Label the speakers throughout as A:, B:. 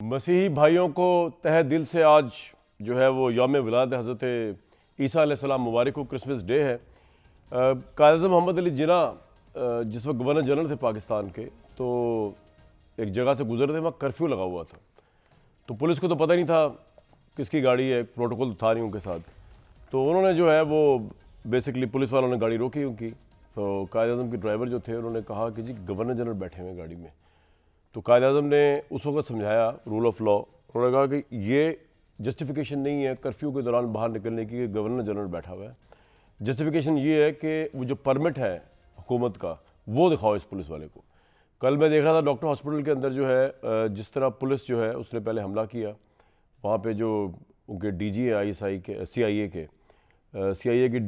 A: मसीही भाइयों को तहे दिल से आज जो है वो यौम विलादत हज़रत ईसा अलैहिस्सलाम मुबारक को क्रिसमस डे है। कायद-ए-आज़म मोहम्मद अली जिन्ना जिस वक्त गवर्नर जनरल थे पाकिस्तान के, तो एक जगह से गुजर रहे थे, वहाँ कर्फ्यू लगा हुआ था। तो पुलिस को तो पता नहीं था किसकी गाड़ी है, प्रोटोकॉल था नहीं उनके साथ। तो उन्होंने जो है वो बेसिकली पुलिस वालों ने गाड़ी रोकी उनकी। तो कायद-ए-आज़म के ड्राइवर जो थे उन्होंने कहा कि जी गवर्नर जनरल बैठे हुए हैं गाड़ी में। तो कायद-ए-आज़म ने उस वक्त समझाया रूल ऑफ लॉ। उन्होंने कहा कि ये जस्टिफिकेशन नहीं है कर्फ्यू के दौरान बाहर निकलने की, गवर्नर जनरल बैठा हुआ है। जस्टिफिकेशन ये है कि वो जो परमिट है हुकूमत का वो दिखाओ इस पुलिस वाले को। कल मैं देख रहा था डॉक्टर हॉस्पिटल के अंदर जो है जिस तरह पुलिस जो है उसने पहले हमला किया, वहाँ पे जो उनके डीजी है आईएसआई के सीआईए के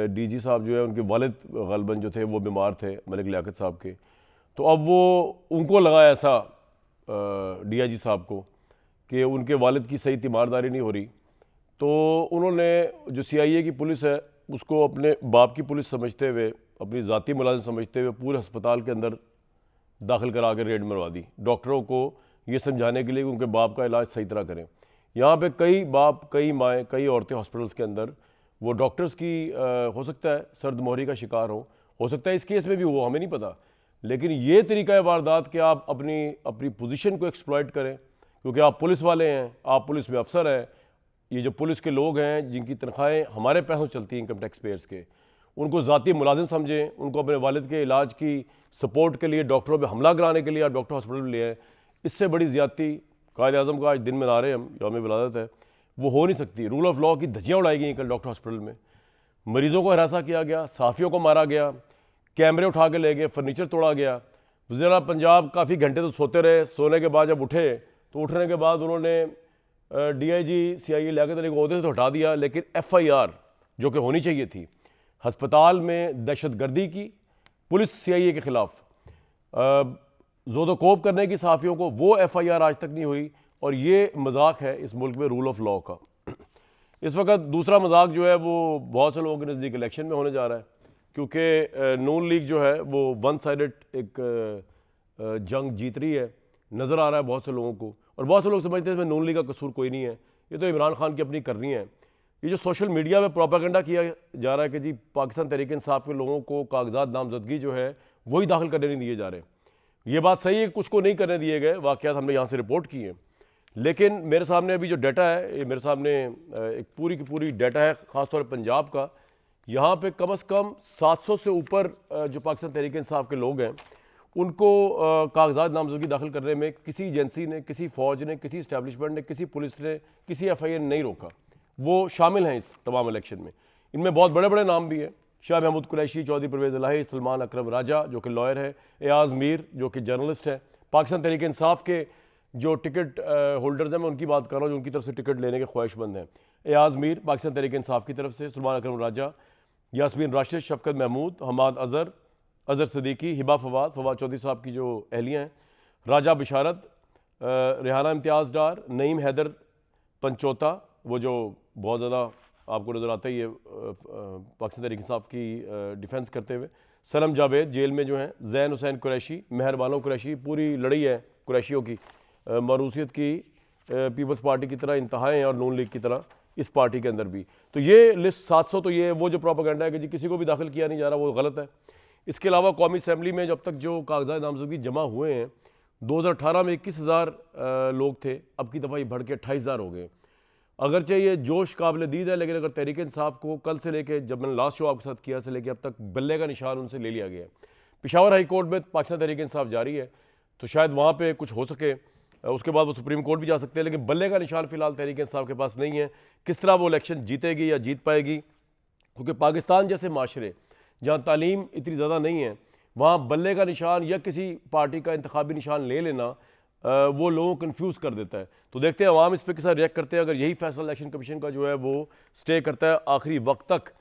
A: डीजी साहब जो है उनके वालिद ग़ालिबन जो थे वो बीमार थे, मलिक लियाकत साहब के। तो अब वो उनको लगा ऐसा डीआईजी साहब को कि उनके वालिद की सही तीमारदारी नहीं हो रही। तो उन्होंने जो सीआईए की पुलिस है उसको अपने बाप की पुलिस समझते हुए, अपनी ज़ाती मुलाजिम समझते हुए पूरे अस्पताल के अंदर दाखिल करा के रेड मरवा दी, डॉक्टरों को ये समझाने के लिए कि उनके बाप का इलाज सही तरह करें। यहाँ पे कई बाप, कई माएँ, कई औरतें हॉस्पिटल्स के अंदर वो डॉक्टर्स की हो सकता है सर्दमोहरी का शिकार हो सकता है इस केस में भी हो, हमें नहीं पता। लेकिन ये तरीका है वारदात कि आप अपनी अपनी पोजीशन को एक्सप्लॉइट करें, क्योंकि आप पुलिस वाले हैं, आप पुलिस में अफसर हैं। ये जो पुलिस के लोग हैं जिनकी तनख्वाहें हमारे पैसों चलती हैं इनकम टैक्स पेयर्स के, उनको ज़ाती मुलाजिम समझें, उनको अपने वालिद के इलाज की सपोर्ट के लिए डॉक्टरों पर हमला कराने के लिए आप डॉक्टर हॉस्पिटल में ले आए। इससे बड़ी ज़्यादती कायद-ए-आज़म का आज दिन मना रहे हैं हम, यौम विलादत है, वो हो नहीं सकती। रूल ऑफ लॉ की धज्जियाँ उड़ाई गई कल डॉक्टर हॉस्पिटल में। मरीज़ों को हरासा किया गया, सहाफ़ियों को मारा गया, कैमरे उठा के ले गए, फर्नीचर तोड़ा गया। वज़ीर आला पंजाब काफ़ी घंटे तो सोते रहे, सोने के बाद जब उठे तो उठने के बाद उन्होंने डीआईजी सीआईए लियाकत अली को ओहदे से तो हटा दिया, लेकिन एफआईआर जो कि होनी चाहिए थी हस्पताल में दहशतगर्दी की पुलिस सीआईए के ख़िलाफ़ ज़ोदोकोब करने की सहाफ़ियों को, वो एफआईआर आज तक नहीं हुई। और ये मजाक है इस मुल्क में रूल ऑफ लॉ का। इस वक्त दूसरा मजाक जो है वो बहुत से लोगों के नज़दीक इलेक्शन में होने जा रहा है, क्योंकि नून लीग जो है वो वन साइडेड एक जंग जीत रही है, नज़र आ रहा है बहुत से लोगों को। और बहुत से लोग समझते हैं इसमें नून लीग का कसूर कोई नहीं है, ये तो इमरान खान की अपनी करनी है। ये जो सोशल मीडिया में प्रोपेगेंडा किया जा रहा है कि जी पाकिस्तान तहरीक इंसाफ के लोगों को कागजात नामजदगी जो है वही दाखिल करने नहीं दिए जा रहे, ये बात सही है, कुछ को नहीं करने दिए गए, वाक़यात हमने यहाँ से रिपोर्ट किए हैं। लेकिन मेरे सामने अभी जो डाटा है, ये मेरे सामने एक पूरी की पूरी डाटा है ख़ासतौर पर पंजाब का। यहाँ पे कम से कम 700 से ऊपर जो पाकिस्तान तहरीक इंसाफ के लोग हैं उनको कागजात नामजदगी दाखिल करने में किसी एजेंसी ने, किसी फ़ौज ने, किसी इस्टेब्लिशमेंट ने, किसी पुलिस ने, किसी एफआईए ने नहीं रोका। वो शामिल हैं इस तमाम इलेक्शन में। इनमें बहुत बड़े बड़े नाम भी हैं, शाह महमूद कुरैशी, चौधरी परवेज़ इलाही, सलमान अकरम राजा जो कि लॉयर है, एयाज़ मीर जो कि जर्नलिस्ट है। पाकिस्तान तहरीक इंसाफ के जो टिकट होल्डर्स हैं, मैं उनकी बात कर रहा हूँ जो उनकी तरफ से टिकट लेने के ख्वाहिशमंद हैं। एयाज़ मीर पाकिस्तान तहरीक इंसाफ की तरफ से, सलमान अकरम राजा, यास्मीन राशिद, शफकत महमूद, हमाद अज़हर सदीकी, हिबा फवाद चौधरी साहब की जो अहलियाँ हैं, राजा बिशारत, रेहाना इम्तियाज़ डार, नईम हैदर पंचोता, वो जो बहुत ज़्यादा आपको नज़र आता ही है पाकिस्तान तहरीक इंसाफ की डिफेंस करते हुए, सलम जावेद जेल में जो हैं, जैन हुसैन कुरैशी, मेहरबानो कुरैशी, पूरी लड़ाई है कुरैशियों की, मरूसियत की पीपल्स पार्टी की तरह इंतहाएँ हैं और नून लीग की तरह इस पार्टी के अंदर भी। तो ये लिस्ट 700, तो ये वो जो प्रोपेगेंडा है कि जी किसी को भी दाखिल किया नहीं जा रहा, वो गलत है। इसके अलावा कौमी असम्बली में जब तक जो कागजात नामजदगी जमा हुए हैं, 2018 में 21,000 लोग थे, अब की दफ़ा ये बढ़ के 28,000 हो गए। अगरचे ये जोश काबिल दीद है, लेकिन अगर तहरीक इंसाफ को कल से लेके, जब मैंने लास्ट शो आपके साथ किया से लेके अब तक बल्ले का निशान उनसे ले लिया गया है। पेशावर हाई कोर्ट में पाकिस्तान तहरीक इंसाफ जारी है, तो शायद वहाँ पे कुछ हो सके, उसके बाद वो सुप्रीम कोर्ट भी जा सकते हैं, लेकिन बल्ले का निशान फिलहाल तहरीक इंसाफ के पास नहीं है। किस तरह वो इलेक्शन जीतेगी या जीत पाएगी, क्योंकि पाकिस्तान जैसे माशरे जहाँ तालीम इतनी ज़्यादा नहीं है, वहाँ बल्ले का निशान या किसी पार्टी का इंतखाबी निशान ले लेना वो लोगों को कन्फ्यूज़ कर देता है। तो देखते हैं अवाम इस पर किस रिएक्ट करते हैं। अगर यही फैसला इलेक्शन कमीशन का जो है वो स्टे करता है आखिरी वक्त तक,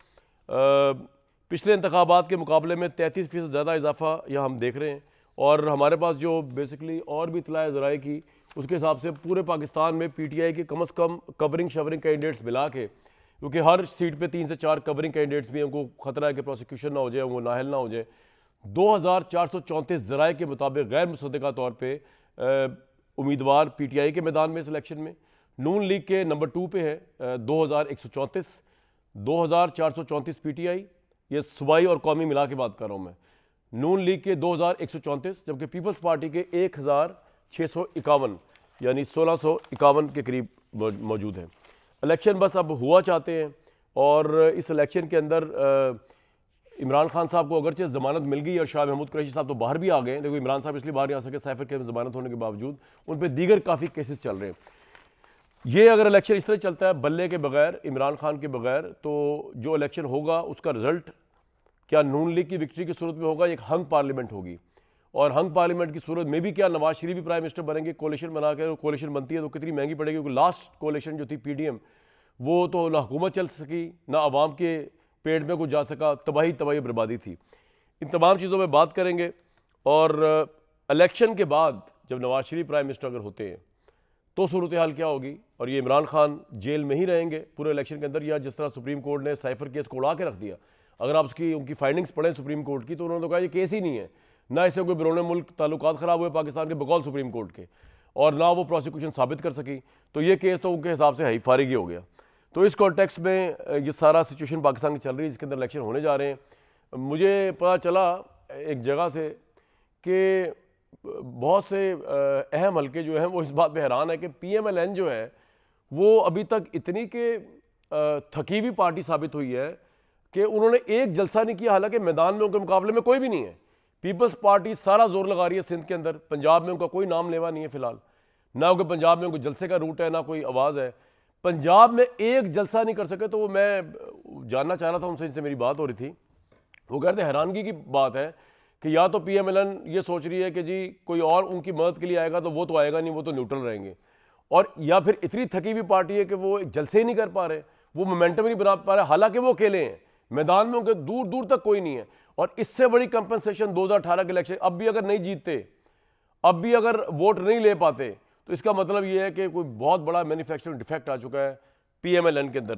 A: पिछले इंतखाबात के मुकाबले में 33% ज़्यादा इजाफा यहाँ हम देख रहे हैं। और हमारे पास जो बेसिकली और भी इतला ज़राए की, उसके हिसाब से पूरे पाकिस्तान में पीटीआई के कम से कम कवरिंग कैंडिडेट्स मिला के, क्योंकि हर सीट पे 3 से 4 कवरिंग कैंडिडेट्स भी हैं, उनको खतरा है कि प्रोसिक्यूशन ना हो जाए, वो नाहल ना हो जाए। 2434 ज़राए के मुताबिक गैर मुसद्दक़ा तौर पर उम्मीदवार पीटीआई के मैदान में इस इलेक्शन में। नून लीग के नंबर 2 पे है 2134, 2434 पीटीआई, ये सूबाई और कौमी मिला के बात कर रहा हूँ मैं। नून लीग के 2134, जबकि पीपल्स पार्टी के 1651 यानी 1651 के करीब मौजूद हैं। इलेक्शन बस अब हुआ चाहते हैं, और इस इलेक्शन के अंदर इमरान खान साहब को अगरचे ज़मानत मिल गई और शाह महमूद कुरैशी साहब तो बाहर भी आ गए, लेकिन इमरान साहब इसलिए बाहर नहीं आ सके, साइफर केस में ज़मानत होने के बावजूद उन पर दीगर काफ़ी केसेस चल रहे हैं। ये अगर इलेक्शन इस तरह चलता है बल्ले के बगैर, इमरान खान के बगैर, तो जो इलेक्शन होगा उसका रिजल्ट क्या नून लीग की विक्ट्री की सूरत में होगा, एक हंग पार्लियामेंट होगी, और हंग पार्लियामेंट की सूरत में भी क्या नवाज शरीफ भी प्राइम मिनिस्टर बनेंगे। कोalition बना के, कोalition बनती है तो कितनी महंगी पड़ेगी, क्योंकि लास्ट कोalition जो थी पीडीएम, वो तो ना हुकूमत चल सकी, ना आवाम के पेट में कुछ जा सका, तबाही बर्बादी थी। इन तमाम चीज़ों में बात करेंगे। और इलेक्शन के बाद जब नवाज शरीफ प्राइम मिनिस्टर अगर होते हैं तो सूरत हाल क्या होगी, और ये इमरान खान जेल में ही रहेंगे पूरे इलेक्शन के अंदर, या जिस तरह सुप्रीम कोर्ट ने साइफर केस को उड़ा के रख दिया। अगर आप उनकी फाइंडिंग्स पढ़ें सुप्रीम कोर्ट की, तो उन्होंने तो कहा ये केस ही नहीं है, ना इससे कोई बैरून मुल्क ताल्लुकात ख़राब हुए पाकिस्तान के बकौल सुप्रीम कोर्ट के, और ना वो प्रोसिक्यूशन साबित कर सकी, तो ये केस तो उनके हिसाब से है ही फारिग ही हो गया। तो इस कॉन्टेक्स्ट में ये सारा सिचुएशन पाकिस्तान की चल रही है, जिसके अंदर इलेक्शन होने जा रहे हैं। मुझे पता चला एक जगह से कि बहुत से अहम हल्के जो हैं वो इस बात पे हैरान है कि पीएमएलएन जो है वो अभी तक इतनी के थकी हुई पार्टी साबित हुई है कि उन्होंने एक जलसा नहीं किया, हालांकि मैदान में उनके मुकाबले में कोई भी नहीं है। पीपल्स पार्टी सारा जोर लगा रही है सिंध के अंदर, पंजाब में उनका कोई नाम लेवा नहीं है फिलहाल, ना उनके पंजाब में उनके जलसे का रूट है, ना कोई आवाज़ है। पंजाब में एक जलसा नहीं कर सके, तो मैं जानना चाह रहा था उनसे, इनसे मेरी बात हो रही थी, वो कहते हैरानगी की बात है कि या तो पीएमएलएन ये सोच रही है कि जी कोई और उनकी मदद के लिए आएगा तो वो तो आएगा नहीं, वो तो न्यूट्रल रहेंगे, और या फिर इतनी थकी हुई पार्टी है कि वो एक जलसे ही नहीं कर पा रहे, वो मोमेंटम ही नहीं बना पा रहे, हालांकि वो अकेले हैं, मैदान में उनके दूर दूर तक कोई नहीं है। और इससे बड़ी कंपनसेशन 2018 के इलेक्शन, अब भी अगर नहीं जीतते, अब भी अगर वोट नहीं ले पाते, तो इसका मतलब ये है कि कोई बहुत बड़ा मैन्युफैक्चरिंग डिफेक्ट आ चुका है पीएमएलएन के अंदर।